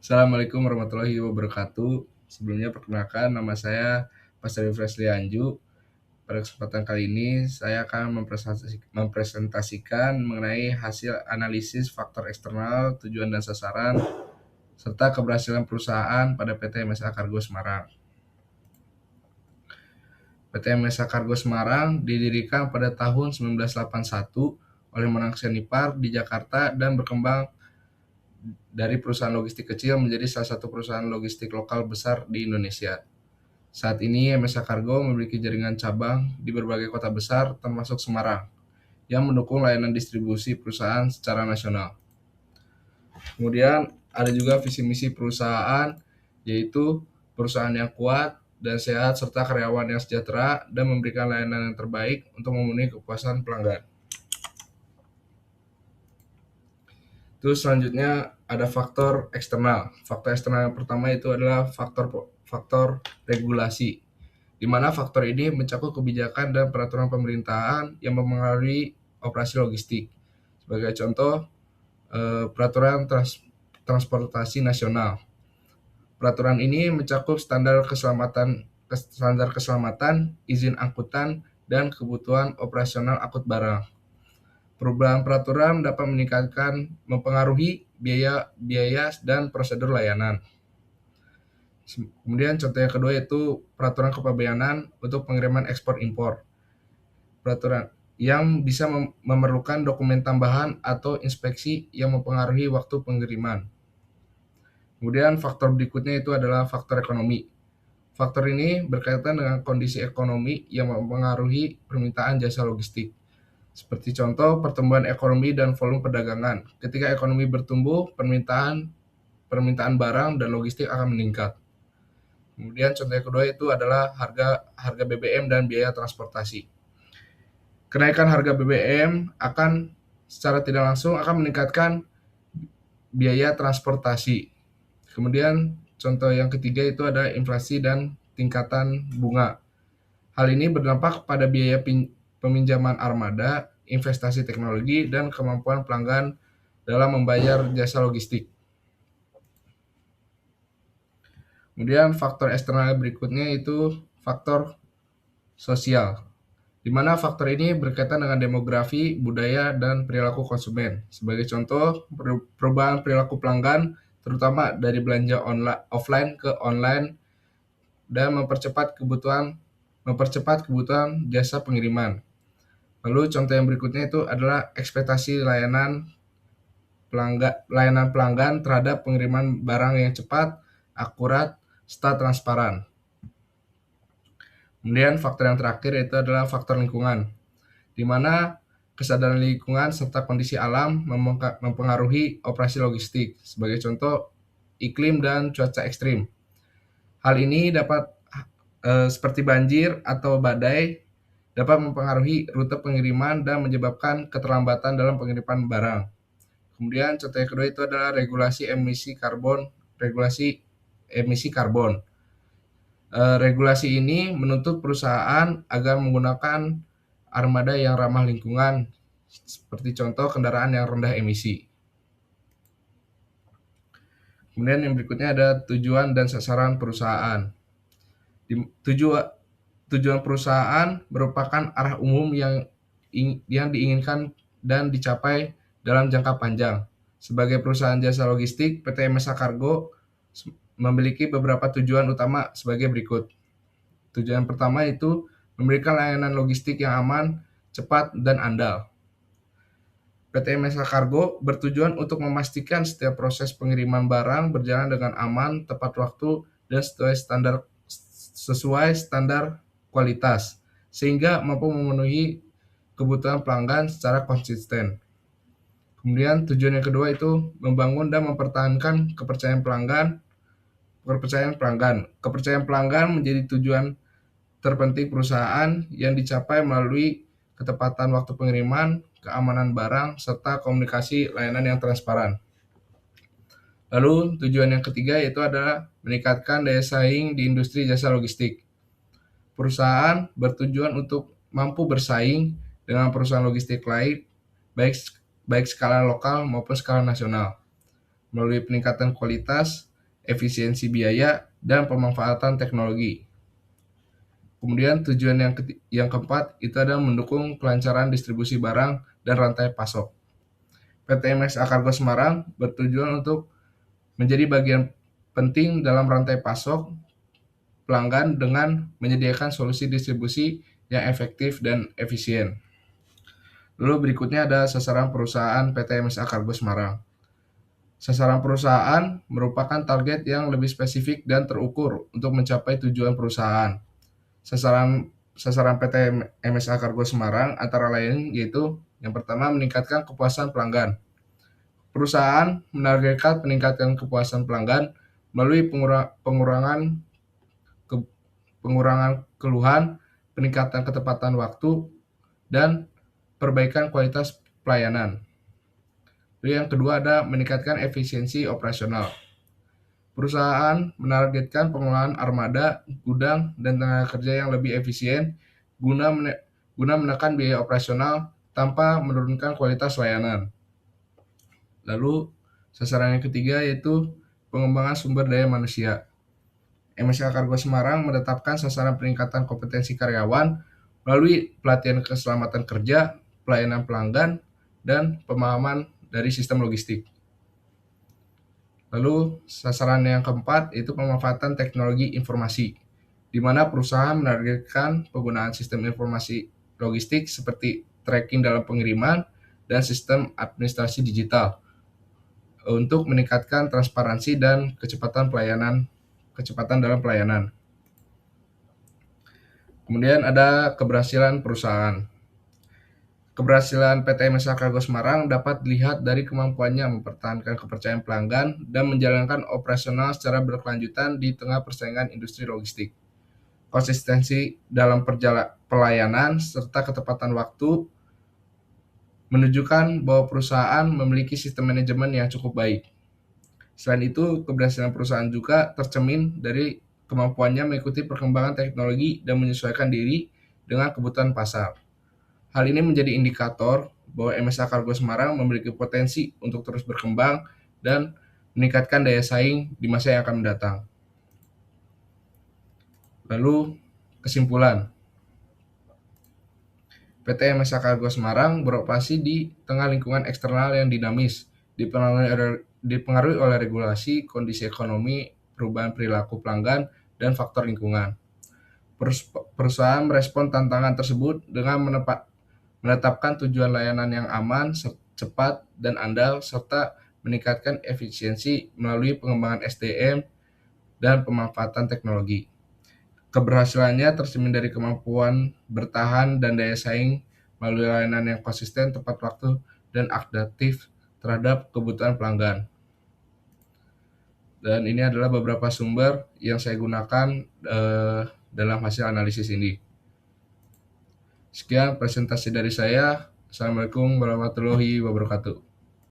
Assalamualaikum warahmatullahi wabarakatuh. Sebelumnya perkenalkan nama saya Pastor Fresly Anju. Pada kesempatan kali ini saya akan mempresentasikan mengenai hasil analisis faktor eksternal, tujuan dan sasaran, serta keberhasilan perusahaan pada PT MSA Kargo Semarang. PT MSA Kargo Semarang didirikan pada tahun 1981 oleh Monang Senipar di Jakarta dan berkembang dari perusahaan logistik kecil menjadi salah satu perusahaan logistik lokal besar di Indonesia. Saat ini MSA Kargo memiliki jaringan cabang di berbagai kota besar termasuk Semarang yang mendukung layanan distribusi perusahaan secara nasional. Kemudian ada juga visi misi perusahaan, yaitu perusahaan yang kuat dan sehat serta karyawan yang sejahtera dan memberikan layanan yang terbaik untuk memenuhi kepuasan pelanggan. Terus selanjutnya ada faktor eksternal. Faktor eksternal yang pertama itu adalah faktor regulasi, di mana faktor ini mencakup kebijakan dan peraturan pemerintahan yang mempengaruhi operasi logistik. Sebagai contoh, peraturan transportasi nasional. Peraturan ini mencakup standar keselamatan, izin angkutan, dan kebutuhan operasional angkut barang. Perubahan peraturan dapat mempengaruhi biaya dan prosedur layanan. Kemudian contoh yang kedua yaitu peraturan kepabeanan untuk pengiriman ekspor impor. Peraturan yang bisa memerlukan dokumen tambahan atau inspeksi yang mempengaruhi waktu pengiriman. Kemudian faktor berikutnya itu adalah faktor ekonomi. Faktor ini berkaitan dengan kondisi ekonomi yang mempengaruhi permintaan jasa logistik. Seperti contoh pertumbuhan ekonomi dan volume perdagangan. Ketika ekonomi bertumbuh, permintaan barang dan logistik akan meningkat. Kemudian contoh yang kedua itu adalah harga BBM dan biaya transportasi. Kenaikan harga BBM secara tidak langsung akan meningkatkan biaya transportasi. Kemudian contoh yang ketiga itu ada inflasi dan tingkatan bunga. Hal ini berdampak pada biaya peminjaman armada, investasi teknologi, dan kemampuan pelanggan dalam membayar jasa logistik. Kemudian faktor eksternal berikutnya itu faktor sosial, di mana faktor ini berkaitan dengan demografi, budaya, dan perilaku konsumen. Sebagai contoh, perubahan perilaku pelanggan, terutama dari belanja offline ke online, dan mempercepat kebutuhan jasa pengiriman. Lalu contoh yang berikutnya itu adalah ekspektasi layanan pelanggan terhadap pengiriman barang yang cepat, akurat, serta transparan. Kemudian faktor yang terakhir itu adalah faktor lingkungan, di mana kesadaran lingkungan serta kondisi alam mempengaruhi operasi logistik. Sebagai contoh, iklim dan cuaca ekstrim. Hal ini dapat seperti banjir atau badai dapat mempengaruhi rute pengiriman dan menyebabkan keterlambatan dalam pengiriman barang. Kemudian contoh yang kedua itu adalah regulasi emisi karbon. Regulasi ini menuntut perusahaan agar menggunakan armada yang ramah lingkungan, seperti contoh kendaraan yang rendah emisi. Kemudian yang berikutnya ada tujuan dan sasaran perusahaan. Tujuan perusahaan merupakan arah umum yang diinginkan dan dicapai dalam jangka panjang. Sebagai perusahaan jasa logistik, PT MSA Kargo memiliki beberapa tujuan utama sebagai berikut. Tujuan pertama itu memberikan layanan logistik yang aman, cepat, dan andal. PT MSA Kargo bertujuan untuk memastikan setiap proses pengiriman barang berjalan dengan aman, tepat waktu, dan sesuai standar kualitas, sehingga mampu memenuhi kebutuhan pelanggan secara konsisten. Kemudian tujuan yang kedua itu membangun dan mempertahankan kepercayaan pelanggan. Kepercayaan pelanggan menjadi tujuan terpenting perusahaan yang dicapai melalui ketepatan waktu pengiriman, keamanan barang, serta komunikasi layanan yang transparan. Lalu tujuan yang ketiga yaitu adalah meningkatkan daya saing di industri jasa logistik. Perusahaan bertujuan untuk mampu bersaing dengan perusahaan logistik lain, baik skala lokal maupun skala nasional, melalui peningkatan kualitas, efisiensi biaya, dan pemanfaatan teknologi. Kemudian tujuan yang keempat itu adalah mendukung kelancaran distribusi barang dan rantai pasok. PT MSA Kargo Semarang bertujuan untuk menjadi bagian penting dalam rantai pasok pelanggan dengan menyediakan solusi distribusi yang efektif dan efisien. Lalu berikutnya ada sasaran perusahaan PT MSA Kargo Semarang. Sasaran perusahaan merupakan target yang lebih spesifik dan terukur untuk mencapai tujuan perusahaan. Sasaran PT MSA Kargo Semarang antara lain yaitu yang pertama meningkatkan kepuasan pelanggan. Perusahaan menargetkan peningkatan kepuasan pelanggan melalui pengurangan keluhan, peningkatan ketepatan waktu, dan perbaikan kualitas pelayanan. Lalu yang kedua ada meningkatkan efisiensi operasional. Perusahaan menargetkan pengelolaan armada, gudang, dan tenaga kerja yang lebih efisien guna menekan biaya operasional tanpa menurunkan kualitas layanan. Lalu sasaran yang ketiga yaitu pengembangan sumber daya manusia. MSA Kargo Semarang menetapkan sasaran peningkatan kompetensi karyawan melalui pelatihan keselamatan kerja, pelayanan pelanggan, dan pemahaman dari sistem logistik. Lalu sasaran yang keempat itu pemanfaatan teknologi informasi, di mana perusahaan menargetkan penggunaan sistem informasi logistik seperti tracking dalam pengiriman dan sistem administrasi digital untuk meningkatkan transparansi dan kecepatan dalam pelayanan. Kemudian ada keberhasilan perusahaan. Keberhasilan PT MSA Kargo Semarang dapat dilihat dari kemampuannya mempertahankan kepercayaan pelanggan dan menjalankan operasional secara berkelanjutan di tengah persaingan industri logistik. Konsistensi dalam pelayanan serta ketepatan waktu menunjukkan bahwa perusahaan memiliki sistem manajemen yang cukup baik. Selain itu, keberhasilan perusahaan juga tercermin dari kemampuannya mengikuti perkembangan teknologi dan menyesuaikan diri dengan kebutuhan pasar. Hal ini menjadi indikator bahwa MSA Kargo Semarang memiliki potensi untuk terus berkembang dan meningkatkan daya saing di masa yang akan mendatang. Lalu, kesimpulan. PT MSA Kargo Semarang beroperasi di tengah lingkungan eksternal yang dinamis, dipengaruhi oleh regulasi, kondisi ekonomi, perubahan perilaku pelanggan, dan faktor lingkungan. Perusahaan merespon tantangan tersebut dengan menetapkan tujuan layanan yang aman, cepat, dan andal, serta meningkatkan efisiensi melalui pengembangan SDM dan pemanfaatan teknologi. Keberhasilannya tercermin dari kemampuan bertahan dan daya saing melalui layanan yang konsisten, tepat waktu, dan adaptif terhadap kebutuhan pelanggan. Dan ini adalah beberapa sumber yang saya gunakan dalam hasil analisis ini. Sekian presentasi dari saya. Assalamualaikum warahmatullahi wabarakatuh.